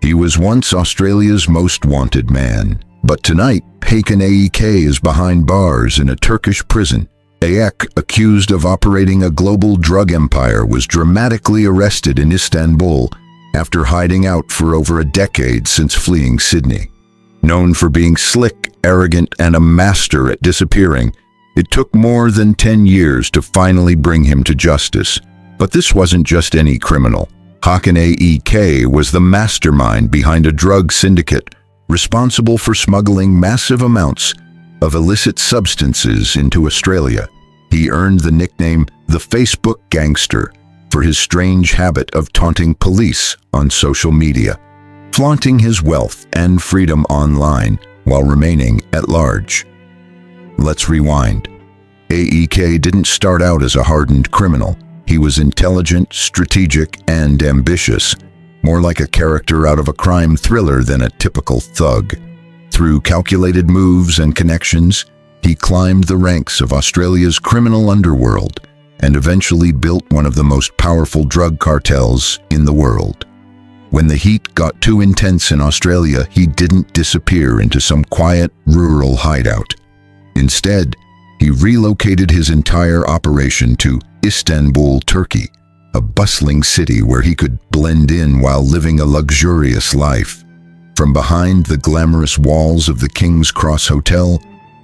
He was once Australia's most wanted man, but tonight Hakan Ayik is behind bars in a Turkish prison. Ayik, accused of operating a global drug empire, was dramatically arrested in Istanbul after hiding out for over a decade since fleeing Sydney. Known for being slick, arrogant, and a master at disappearing, it took more than 10 years to finally bring him to justice. But this wasn't just any criminal. Hakan Ayik was the mastermind behind a drug syndicate responsible for smuggling massive amounts of illicit substances into Australia. He earned the nickname the Facebook Gangster for his strange habit of taunting police on social media, flaunting his wealth and freedom online while remaining at large. Let's rewind. Ayik didn't start out as a hardened criminal. He was intelligent, strategic, and ambitious, more like a character out of a crime thriller than a typical thug. Through calculated moves and connections, he climbed the ranks of Australia's criminal underworld and eventually built one of the most powerful drug cartels in the world. When the heat got too intense in Australia, he didn't disappear into some quiet, rural hideout. Instead, he relocated his entire operation to Istanbul, Turkey, a bustling city where he could blend in while living a luxurious life. From behind the glamorous walls of the King's Cross Hotel,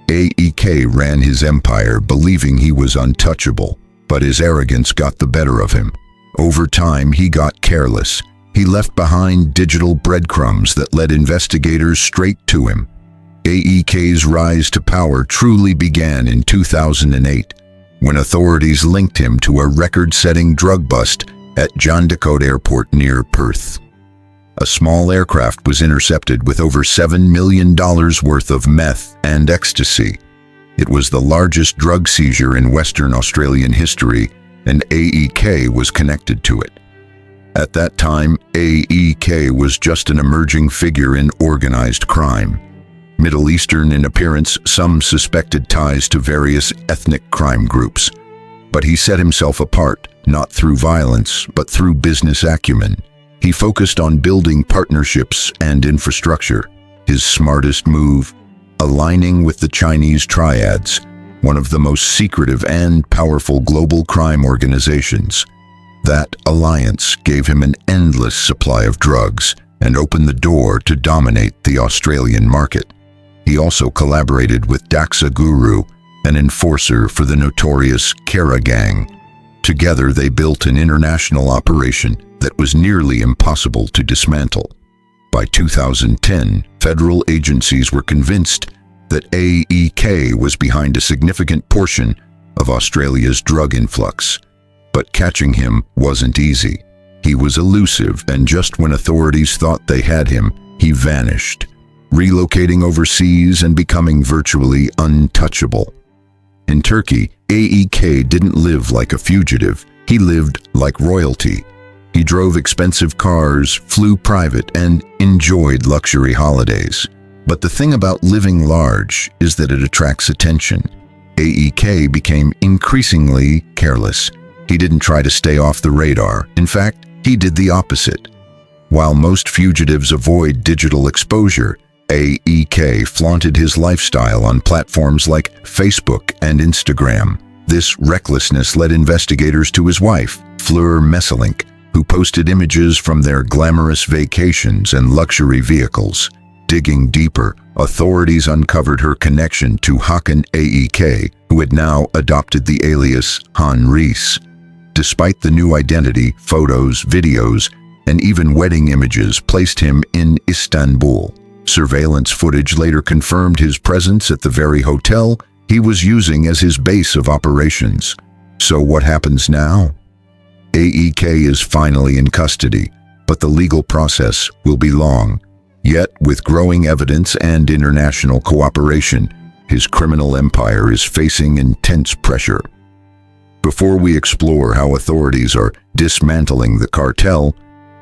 Ayik ran his empire believing he was untouchable, but his arrogance got the better of him. Over time, he got careless. He left behind digital breadcrumbs that led investigators straight to him. Ayik's rise to power truly began in 2008, when authorities linked him to a record-setting drug bust at Jandakot Airport near Perth. A small aircraft was intercepted with over $7 million worth of meth and ecstasy. It was the largest drug seizure in Western Australian history, and Ayik was connected to it. At that time, Ayik was just an emerging figure in organized crime. Middle Eastern in appearance, some suspected ties to various ethnic crime groups. But he set himself apart, not through violence, but through business acumen. He focused on building partnerships and infrastructure. His smartest move, aligning with the Chinese Triads, one of the most secretive and powerful global crime organizations. That alliance gave him an endless supply of drugs and opened the door to dominate the Australian market. He also collaborated with Daxa Guru, an enforcer for the notorious Kara gang. Together they built an international operation that was nearly impossible to dismantle. By 2010, federal agencies were convinced that Ayik was behind a significant portion of Australia's drug influx. But catching him wasn't easy. He was elusive, and just when authorities thought they had him, he vanished, relocating overseas and becoming virtually untouchable. In Turkey, Ayik didn't live like a fugitive. He lived like royalty. He drove expensive cars, flew private, and enjoyed luxury holidays. But the thing about living large is that it attracts attention. Ayik became increasingly careless. He didn't try to stay off the radar. In fact, he did the opposite. While most fugitives avoid digital exposure, Ayik flaunted his lifestyle on platforms like Facebook and Instagram. This recklessness led investigators to his wife, Fleur Messelink, who posted images from their glamorous vacations and luxury vehicles. Digging deeper, authorities uncovered her connection to Hakan Ayik, who had now adopted the alias Han Reis. Despite the new identity, photos, videos, and even wedding images placed him in Istanbul. Surveillance footage later confirmed his presence at the very hotel he was using as his base of operations. So what happens now? Ayik is finally in custody, but the legal process will be long. Yet, with growing evidence and international cooperation, his criminal empire is facing intense pressure. Before we explore how authorities are dismantling the cartel,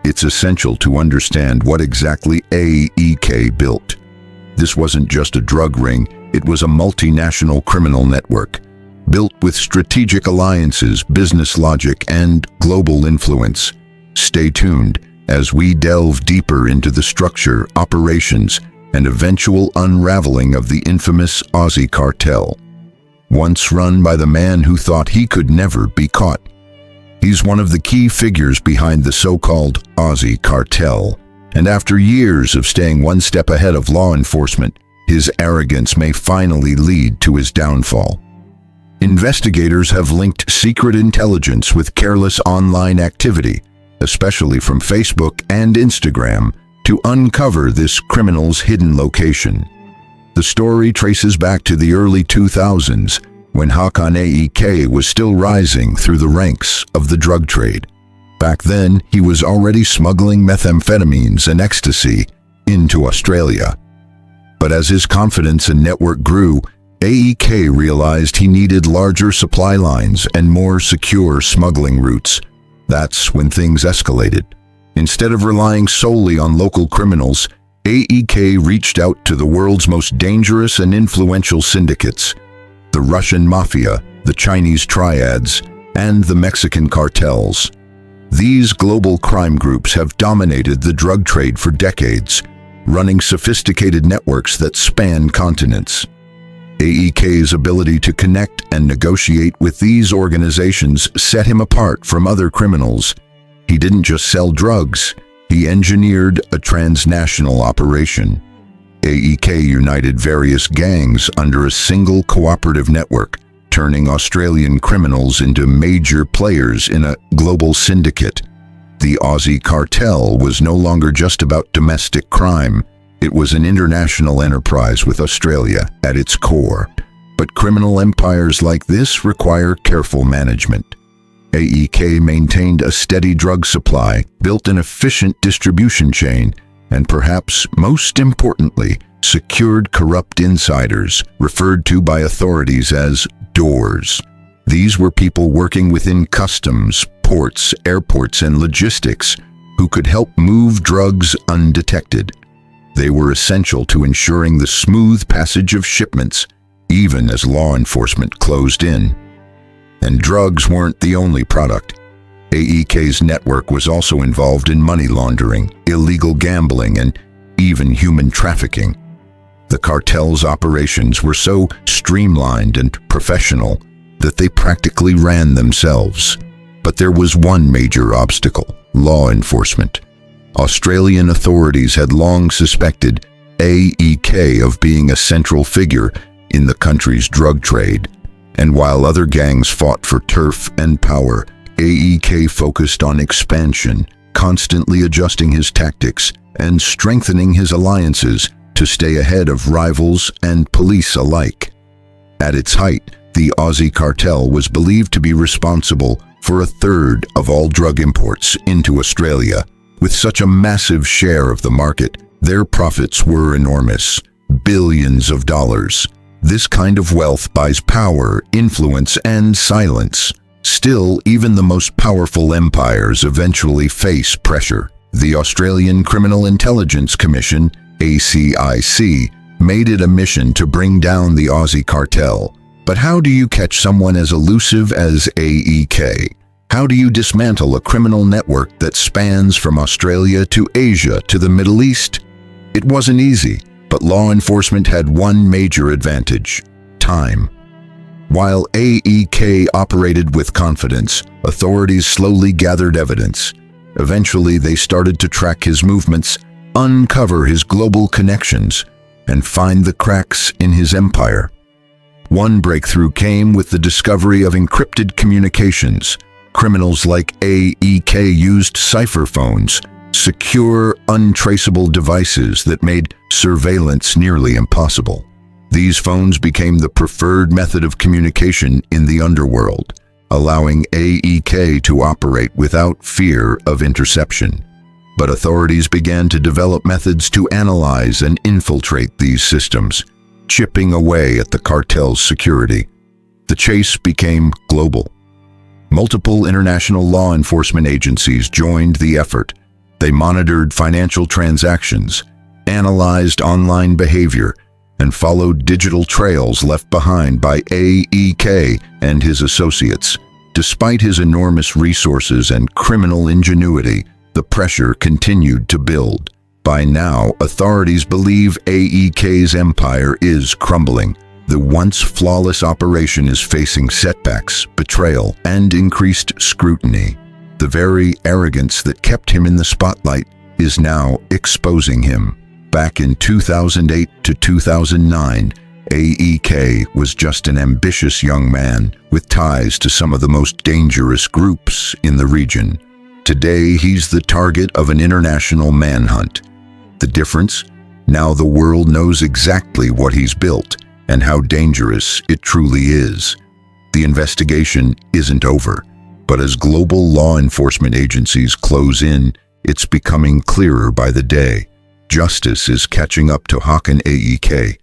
it's essential to understand what exactly Ayik built. This wasn't just a drug ring, it was a multinational criminal network, built with strategic alliances, business logic, and global influence. Stay tuned, as we delve deeper into the structure, operations, and eventual unraveling of the infamous Aussie cartel, once run by the man who thought he could never be caught. He's one of the key figures behind the so-called Aussie cartel, and after years of staying one step ahead of law enforcement, his arrogance may finally lead to his downfall. Investigators have linked secret intelligence with careless online activity, especially from Facebook and Instagram, to uncover this criminal's hidden location. The story traces back to the early 2000s, when Hakan Ayik was still rising through the ranks of the drug trade. Back then, he was already smuggling methamphetamines and ecstasy into Australia. But as his confidence and network grew, Ayik realized he needed larger supply lines and more secure smuggling routes. That's when things escalated. Instead of relying solely on local criminals, Ayik reached out to the world's most dangerous and influential syndicates: the Russian mafia, the Chinese triads, and the Mexican cartels. These global crime groups have dominated the drug trade for decades, running sophisticated networks that span continents. Ayik's ability to connect and negotiate with these organizations set him apart from other criminals. He didn't just sell drugs, he engineered a transnational operation. Ayik united various gangs under a single cooperative network, turning Australian criminals into major players in a global syndicate. The Aussie cartel was no longer just about domestic crime. It was an international enterprise with Australia at its core. But criminal empires like this require careful management. Ayik maintained a steady drug supply, built an efficient distribution chain, and perhaps most importantly, secured corrupt insiders, referred to by authorities as doors. These were people working within customs, ports, airports, and logistics who could help move drugs undetected. They were essential to ensuring the smooth passage of shipments, even as law enforcement closed in. And drugs weren't the only product. Ayik's network was also involved in money laundering, illegal gambling, and even human trafficking. The cartel's operations were so streamlined and professional that they practically ran themselves. But there was one major obstacle: law enforcement. Australian authorities had long suspected Ayik of being a central figure in the country's drug trade. And while other gangs fought for turf and power, Ayik focused on expansion, constantly adjusting his tactics and strengthening his alliances to stay ahead of rivals and police alike. At its height, the Aussie cartel was believed to be responsible for a third of all drug imports into Australia. With such a massive share of the market, their profits were enormous, billions of dollars. This kind of wealth buys power, influence, and silence. Still, even the most powerful empires eventually face pressure. The Australian Criminal Intelligence Commission, ACIC, made it a mission to bring down the Aussie cartel. But how do you catch someone as elusive as Ayik? How do you dismantle a criminal network that spans from Australia to Asia to the Middle East? It wasn't easy, but law enforcement had one major advantage: time. While Ayik operated with confidence, authorities slowly gathered evidence. Eventually, they started to track his movements, uncover his global connections, and find the cracks in his empire. One breakthrough came with the discovery of encrypted communications. Criminals like Ayik used cipher phones, secure, untraceable devices that made surveillance nearly impossible. These phones became the preferred method of communication in the underworld, allowing Ayik to operate without fear of interception. But authorities began to develop methods to analyze and infiltrate these systems, chipping away at the cartel's security. The chase became global. Multiple international law enforcement agencies joined the effort. They monitored financial transactions, analyzed online behavior, and followed digital trails left behind by Ayik and his associates. Despite his enormous resources and criminal ingenuity, The pressure continued to build. By now, authorities believe AEK's empire is crumbling. The once flawless operation is facing setbacks, betrayal, and increased scrutiny. The very arrogance that kept him in the spotlight is now exposing him. Back in 2008 to 2009, AEK was just an ambitious young man with ties to some of the most dangerous groups in the region. Today, he's the target of an international manhunt. The difference? Now the world knows exactly what he's built and how dangerous it truly is. The investigation isn't over, but as global law enforcement agencies close in, it's becoming clearer by the day. Justice is catching up to Hakan Ayik,